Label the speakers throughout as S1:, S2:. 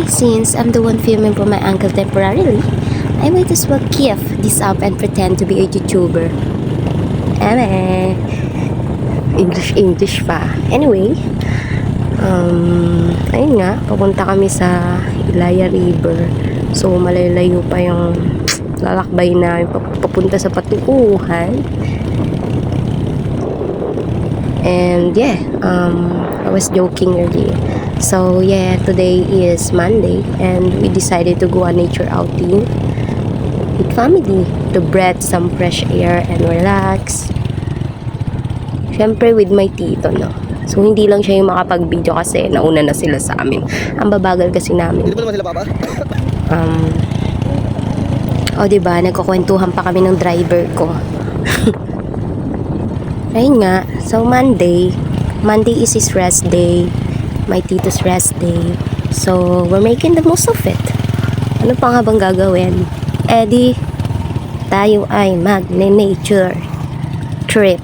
S1: since I'm the one filming for my uncle temporarily, I might as well keep this up and pretend to be a YouTuber. English pa. Anyway, ayun nga, papunta kami sa Ilaya River. So, malalayo pa yung lalakbay namin papunta sa Patukuhan. And yeah, I was joking earlier. So yeah, today is Monday and we decided to go on nature outing with family to breathe some fresh air and relax. Syempre with my tito, no? So hindi lang siya yung makapag-video kasi nauna na sila sa amin. Ang babagal kasi namin.
S2: Hindi ba naman sila papa?
S1: Diba, nagkukwentuhan pa kami ng driver ko. Ayun nga, so Monday is his rest day, my tito's rest day. So, we're making the most of it. Ano pa nga bang gagawin? Di, tayo ay mag-nature trip.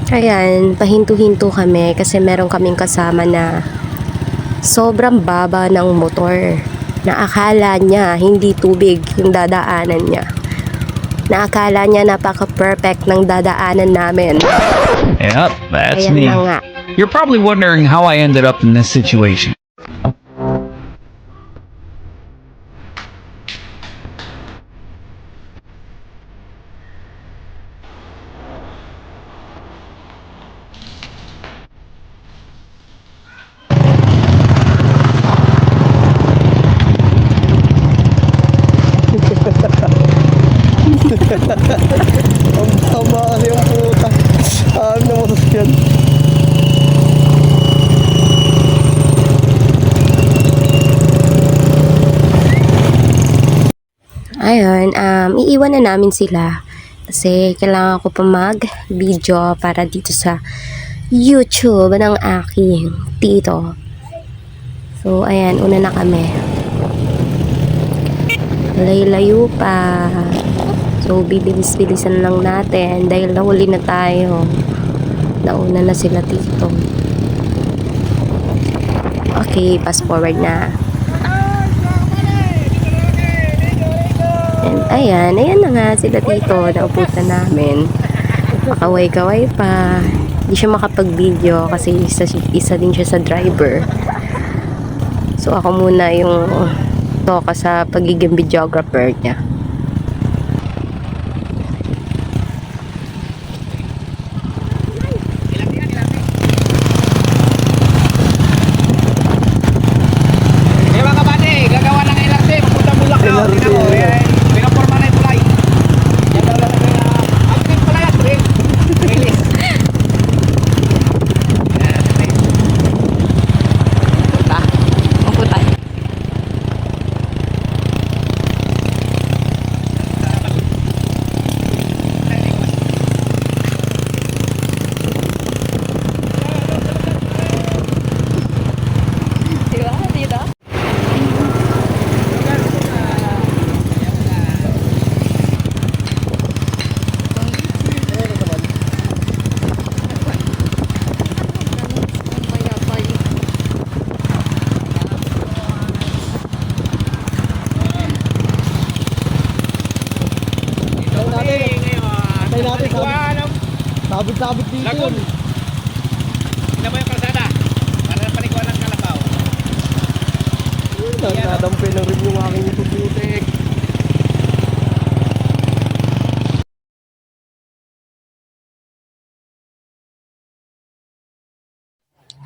S1: Ayan, pahinto-hinto kami kasi meron kaming kasama na sobrang baba ng motor. Na akala niya hindi tubig yung dadaanan niya. Na akala niya napaka-perfect ng dadaanan namin.
S3: Yep, that's
S1: Ayan
S3: me.
S1: na nga.
S3: You're probably wondering how I ended up in this situation.
S2: Ang tama kasi yung puta. Ano mo yan?
S1: Ayun, iiwan na namin sila kasi kailangan ko pa mag-video para dito sa YouTube ng aking tito. So, ayan, una na kami. Layo-layo pa. So, bibilis-bilisan lang natin dahil nahuli na tayo. Nauna na sila tito. Okay, fast forward na. And ayan na nga sila tito. Nauputan namin. Makaway-kaway pa. Hindi siya makapag-video kasi isa din siya sa driver. So, ako muna yung toka sa pagiging videographer niya.
S2: Sabit-sabit dito yun.
S4: Ina mo yung kalsada para palikuan ng kalabaw.
S2: Nadampi ng rin yung aking puputik.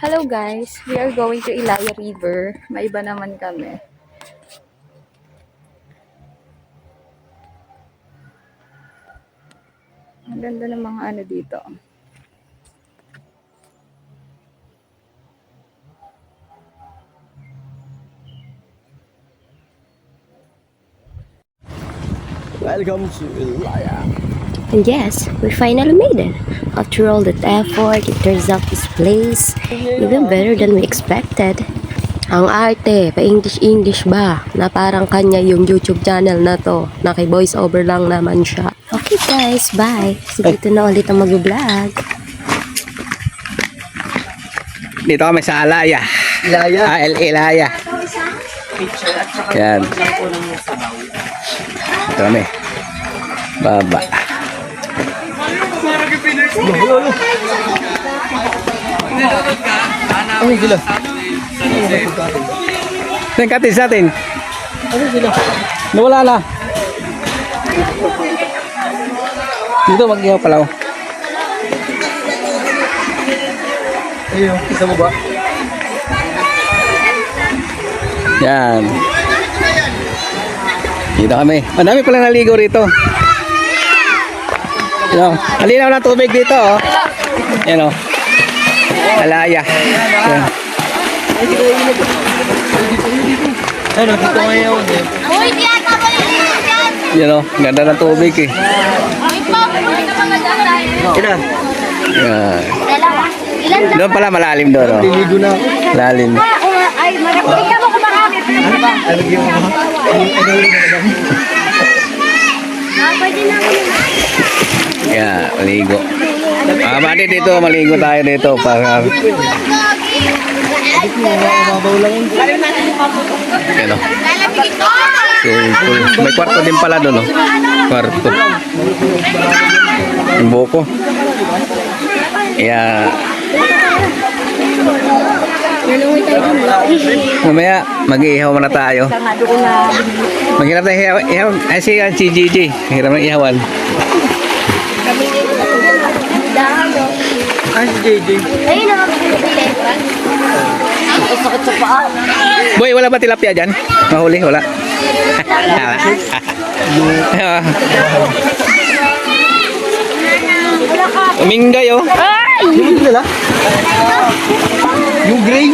S5: Hello guys, we are going to Ilaya River. May iba naman kami. Ang ganda ng mga ano dito.
S2: Welcome to Ilaya.
S1: And yes, we finally made it. After all that effort, it turns out this place even better than we expected. Ang arte, pa-English ba? Na parang kanya yung YouTube channel na to. Naki-voice over lang naman siya. Okay guys, bye. So dito na ulit ang mag-vlog.
S4: Dito kami sa Alaya.
S2: Ilaya.
S4: Ilaya.
S2: Yan. Ito kami. Baba. Ano sila? Yung katis natin. Ano sila? Nawala na. Dito mag-ihaw pala. Ayun, isa mo ba? Yan. Dito kami. Madami palang naligo rito. Yan. Halinaw ng tubig dito, oh. Yan, oh. Alaya. Yan. Ano, dito ngayon, eh.
S6: Uy, tiyata mo yan!
S2: Yan, oh. Ganda ng tubig, eh.
S6: Ay, Pop! Uy, naman nagdala.
S2: Ilan? Yan.
S6: Dalawa. Ilan daw?
S2: Doon pala malalim doon, oh. Diligo na ako. Lalim.
S6: Ay, marami. Tingnan mo kung marami. Ano ba? Pwede na ako yun.
S2: Yan, maligo. Bati dito, maligo tayo dito. Para... Yan, oh. Swimming pool. May kwarto din pala doon, oh. Kwarto. Yung buko. Yeah. Mamaya, mag-iihaw muna tayo. Maghirap na ihaw. Ay, si Gigi. Maghirap na ihawan. Ay, si Gigi.
S6: Ayun na, pinipili. Ang sakit sa paa.
S2: Boy, wala ba tilapia dyan? Mahuli, wala. Minggay, oh. Yung nila? Yung gray.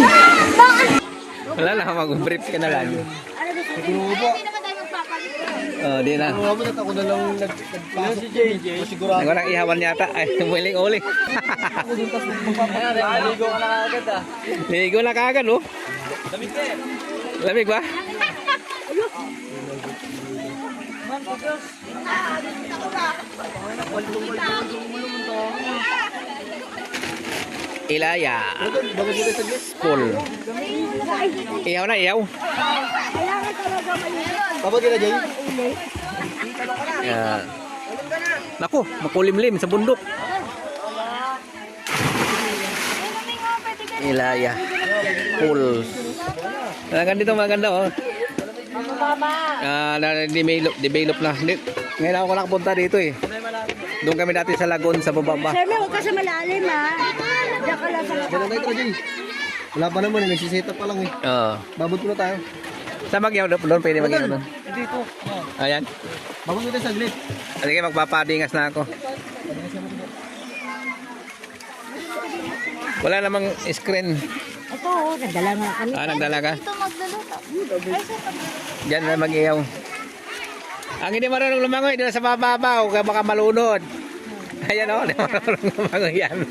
S2: Wala na, mag-brief ka na lang. Oh, di na.
S4: Ako na lang nagpasok si JJ. Sigurado.
S2: Nagwalang ihawan yata. Ay, muling-uling.
S4: Ligo ka na agad ah.
S2: Ligo na kagad, oh.
S4: Lamig ka eh.
S2: Lamig ba? Ilaya. Pool. Ihaw na, ihaw.
S4: Babagin na, Jay.
S2: Yan. Naku, makulimlim sa bundok. Ilaya. Pool. Dito maganda, oh. Develop na. Ngayon ako nakapunta dito, eh. Doon kami dati sa Lagon, sa baba ba.
S6: Sir, huwag ka sa malalim, ha? Diyan ka lang sa
S4: Diyan tayo, Jay. Wala pa naman, nagsiseta pa lang eh.
S2: Oo.
S4: Babot ko na tayo.
S2: Sa magyaw doon, pwede magyaw doon.
S4: Dito.
S2: Ayan.
S4: Babot ko tayo saglit.
S2: Sige, magpapadingas na ako. Wala namang screen.
S6: Ito, nagdala nga kami.
S2: Nagdala ka?
S6: Ito magdala.
S2: Diyan na mag-iyaw. Ang hindi marunong lumangoy, doon sa mababaw, kaya baka malunod. Ayan, o, hindi marunong lumangoy yan.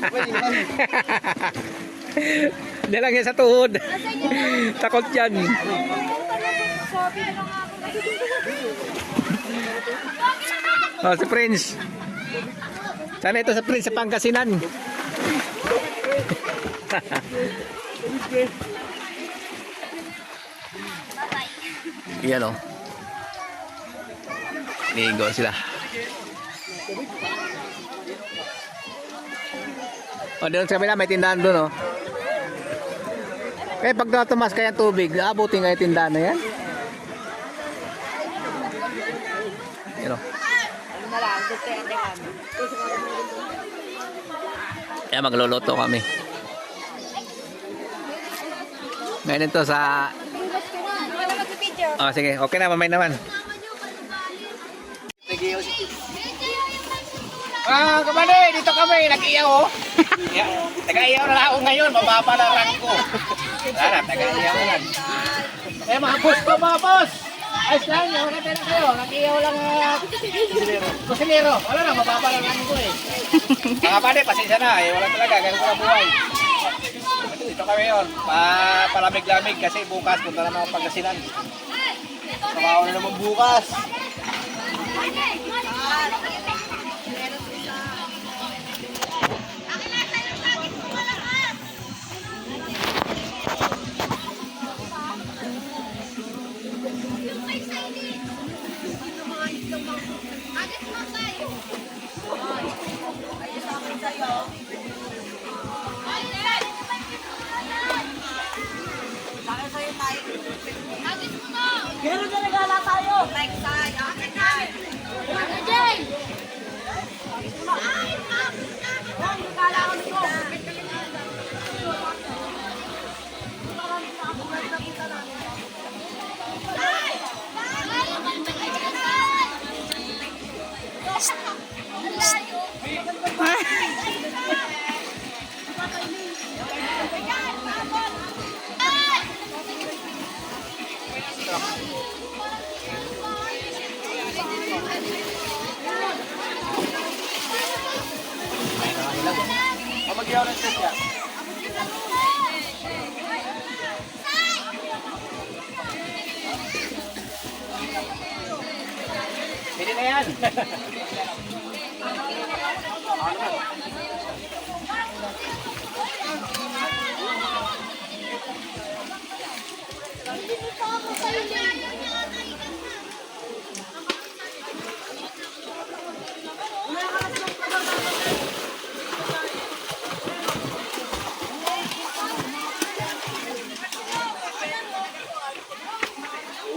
S2: Hindi lang yan sa tuhod. Takot yan. Oh, si Prince. Sana ito sa Prince sa Pangasinan. Yan, o. Ligo sila. O, doon sa kabila may tindahan doon, o. Eh, pag tumas kaya tubig, abutin nga yung tindahan na yan. Yan, o. Kaya magluluto kami. Ngayon ito sa... Oh, sige, okay na, mamay naman. Kamali, dito kami, nag-iyaw, oh. Taga-iyaw na ako ngayon, mababa na lang ko. Tara, taga-iyaw na lang. Eh, mga boss ko, mga boss! Ayos lang, wala tayo na kayo. Nag-iyaw lang, kusinero. Wala na, mababa na lang ko, eh. Mga pade, pasensya na, eh. Wala talaga, ganun ko na buhay. Dito kami yun, palamig-lamig kasi bukas punta naman ang Pangasinan.
S4: Kawawa na naman bukas.
S2: Pamagyaw ng test yan. Pwede na yan.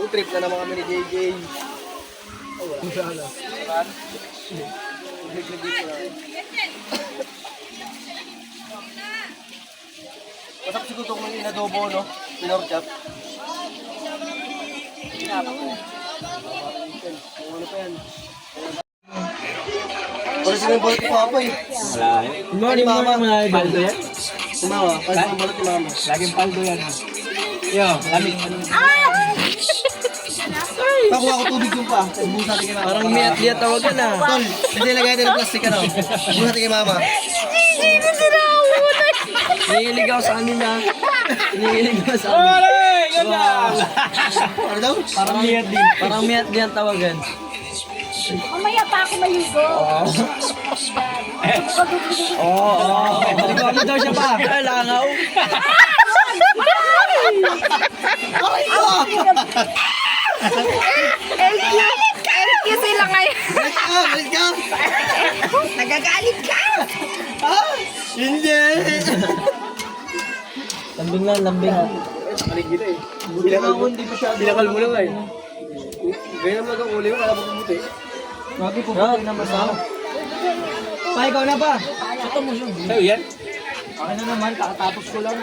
S2: Trip na naman kami ni JJ. Oh, wala. Wala. Masap siguro itong mga inadobo, no? Pinorchap. Ano pa yan? Parang sila yung balot ni Papa eh.
S4: Wala.
S2: Morning, Mama.
S4: Paldo yan?
S2: Sumawa. Parang yung balot ni Mama.
S4: Laging paldo yan. Yo, lamig.
S2: Pakuha ko tubig yung pa. Busa natin kay Mama.
S4: Parang miyat-liyat tawagan na.
S2: Tol, hindi lagay natin ng plastic ano. Busa natin kay Mama.
S4: Hinihilig ako sa amin na. Hinihilig ako sa amin.
S2: Ano daw?
S4: Parang miyat din. Parang miyat din ang tawagan.
S6: Mamaya pa ako maligo.
S4: Oo. Ano daw siya pa? Langaw.
S5: LQ sila ngayon.
S2: Balik ka!
S6: Nagagalit ka!
S2: Hindi!
S4: Lambing lang, lambing.
S2: Nakalig kita eh. Binakal mo lang eh. Ganyan naman ang uli mo, kala mo kumuti.
S4: Grabe po ba na masama? Pa, ikaw na ba? Ito mo siya.
S2: Sa'yo yan?
S4: Akin na naman, kakatapos ko lang.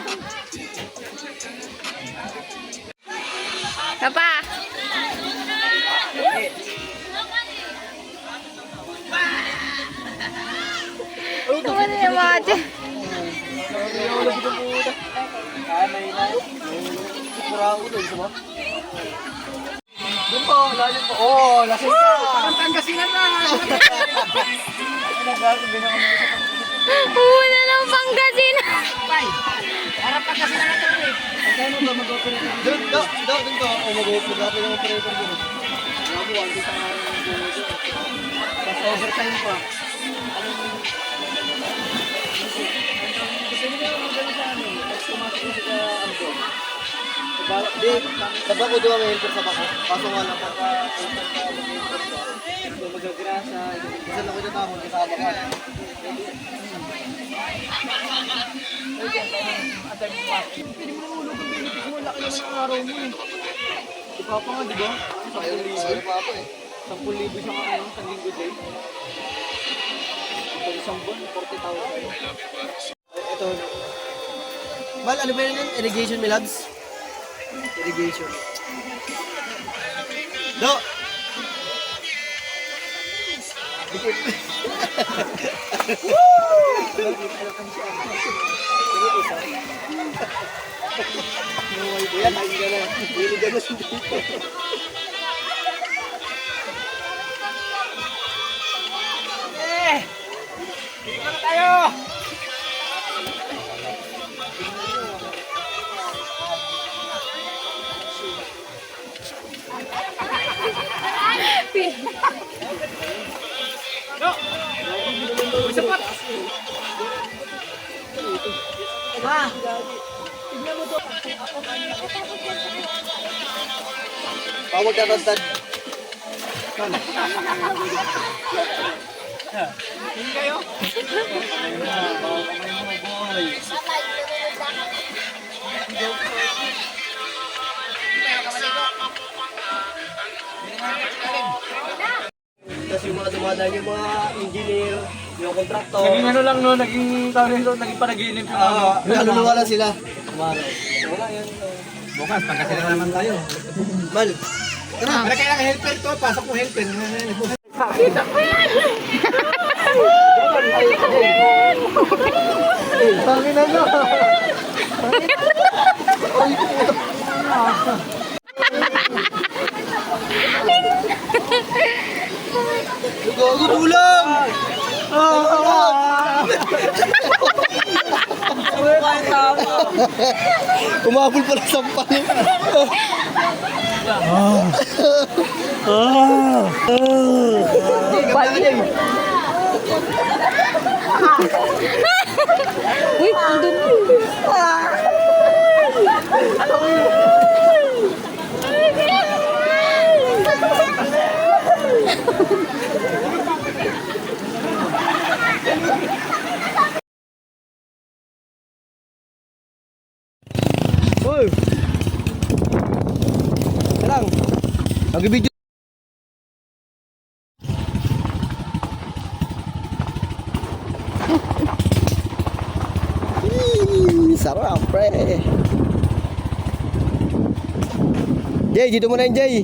S5: Papa. Ano na yung mga dyan?
S2: Mura ako doon, sama? Doon po, lalim po. Oo, lasing ka! Parang Pangasinan na!
S5: Una ng Pangasinan.
S6: Parang Pangasinan na ito eh.
S2: Magkano ba mag-operate? Doon to. O mag-operate ng operator doon. Ako, ang kita nga yung doon. Tapos overtime pa. Gusto nyo yung magaling sa amin. Tapos pumasok na sa Amazon. Di, sabak ko doon may helper sa bako. Kaso nga lang pagka mag-helper ka, ito magagrasa, isa lang ko yung tamon kasama ka. Si Papa nga, di ba? 10,000. Papa eh. 10,000 siya ngayon, sa linggo day. Ito isang buwan, 40,000. Ito. Mal, ano ba yun? Irrigation, my loves? Irrigation. Do! Yan, lagi ka na. Hindi ka na dito. Ikot tayo! Pawag ka tantad. Hindi kayo?
S4: yung mga dumadaan yung mga engineer, yung kontraktor.
S2: Naging ano lang no, naging tawag nito, naging panaginip yung
S4: Naluluwa lang sila. Kumaraw. Wala yan.
S2: Bukas, pagkasila naman tayo.
S4: Mal,
S2: Pero kailangan helper to, pasok mo helper.
S4: tangin na nyo. Gago tulang! Umabol pala sa palo.
S5: Uy, ang dumi.
S4: Hoy! Lang. Nag-video. Sarap, pre. Jay, dito muna yun, Jay.